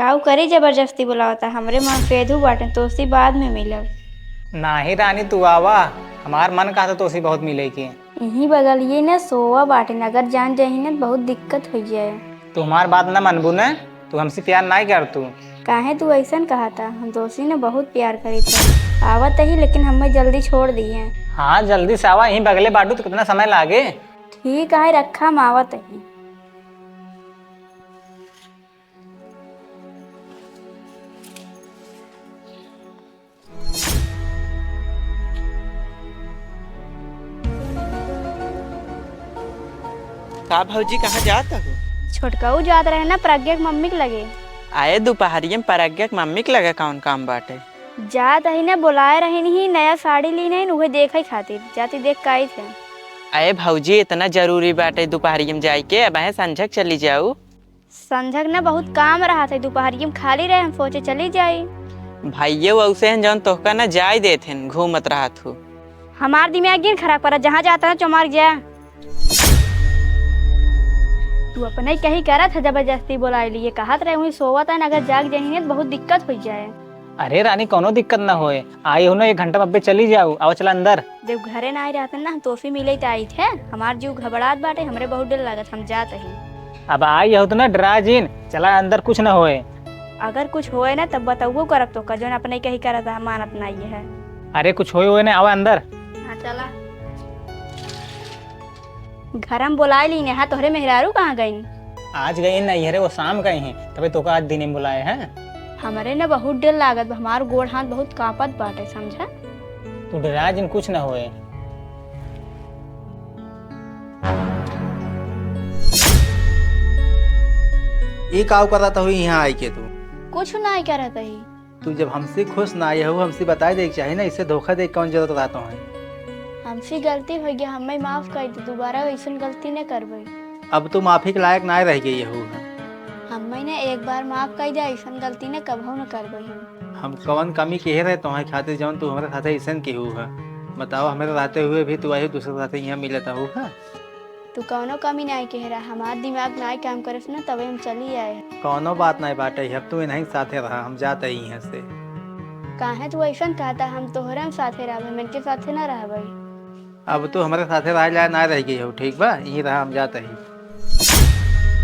काऊ करी जबरदस्ती बुलावता हमरे मन पेधू बाटे तोसी बाद में मिलब। नाही रानी तू आवा, हमार मन कहा तो उसी बहुत मिले की। यही बगल ये न सोवा बाटे अगर जान जाही न बहुत दिक्कत हो जाए। तू हमार बात न मनबू न, तू हमसे प्यार नहीं कर तू। काहे तू ऐसन कहा था? हम दोषी ने बहुत प्यार करी था। आवत ही लेकिन हमें जल्दी छोड़ दी है। हाँ जल्दी से आवा, यहीं बगले बाटू तो कितना समय लागे। ठीक है रखा हम आवत ही। का भौजी कहाँ जात हो? छोटकाऊ जात रहे ना प्रज्ञा के मम्मी के लगे। आए दोपहरिया में प्रज्ञा के मम्मी के लगे कौन काम बाटे? जात ही ना बुलाए रहे नहीं नया साड़ी ली नहीं उहे देखे खातिर जाती देख के आई थे। आए भौजी इतना जरूरी बाटे दोपहरिया में जाए के, अब है संझक चली जाऊ। संझक ना बहुत काम रहा था दोपहरिया में खाली रहे हम सोचे चली जाई। भाइये वैसे हैं जौन तोहका ना जाय देथे घूमत रहा थू। हमार दिमाग गिन खराब करा जहाँ जाता है चमार जा। तू अपने कहीं करा था जबरदस्ती बुला लिए कहत रहे वही सोवत है अगर जाग जाही तो बहुत दिक्कत हो जाए। अरे रानी कोनो दिक्कत ना होए, आई हो ना 1 घंटा में चली जाऊ। आओ चला अंदर। जब घरे ना आई रहते ना हम तोहफी मिले तो आई थे। हमार जीव घबरात बाटे हमरे बहुत डर लागत हम जात ही। अब आई हो तो ना डरा जिन, चला अंदर कुछ ना होए। अगर कुछ होए ना तब बताओ करब तो कजन अपने कहीं करा था मानत नहीं है। अरे कुछ होए ना, आओ अंदर। हाँ चला। घर हम बुलाए ली ने तोहरे मेहरारू कहाँ गई? आज गई नहीं है रे, वो शाम गई हैं, तभी तो आज दिन में बुलाए हैं। हमारे ना बहुत डर लागत हमार गोड़ हाथ बहुत कांपत बाटे समझा। तू डरा जिन कुछ ना होए। ये काव कर रहा था यहाँ आई के तू? कुछ नहीं करत ही। तू जब हमसे खुश ना आई हो हमसे बता दे चाहिए ना, इससे धोखा दे कौन जरूरत रहता है। हमसे गलती हो गया हमें माफ कर दे दोबारा वैसन गलती न करबे। अब तू माफी के लायक ना रह गई हो। हमें ने एक बार माफ कर दे ऐसन गलती न कभो न करबे हम कौन कमी कहे रहे तुम्हारे खातिर जौन तू हमारे साथ ऐसा केहू है? बताओ हमारे रहते हुए भी तू आई दूसरे साथ यहाँ मिलता हो। तू कौनो कमी नहीं कह रहा हमार दिमाग नहीं काम करे ना तभी हम चली आए। कौनो बात नहीं बाटे, अब तू नहीं साथे रहा, हम जाते ही यहाँ से। काहे तू ऐसन कहता हम तोहरा साथे रहबे मन के साथे न रहबे। अब तू हमारे साथे रह जाए ना रह गई हो, ठीक बा यही रहा हम जाते ही।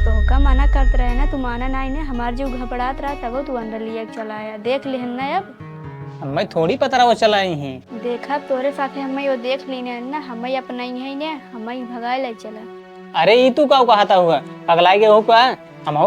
तो का मना करते रहे ना तू माना नहीं ने हमार जीव घबरात रहा तब तू अंदर लिए चला आया देख लिहन ना अब। हमें थोड़ी पता रहा वो चलाई हैं। देखा तोरे साथे हमें वो देख लीने ना हमें अपना ही है ने हमें भगाए ले चला। अरे ई तू का कहता हुआ पगलाई के हो का हम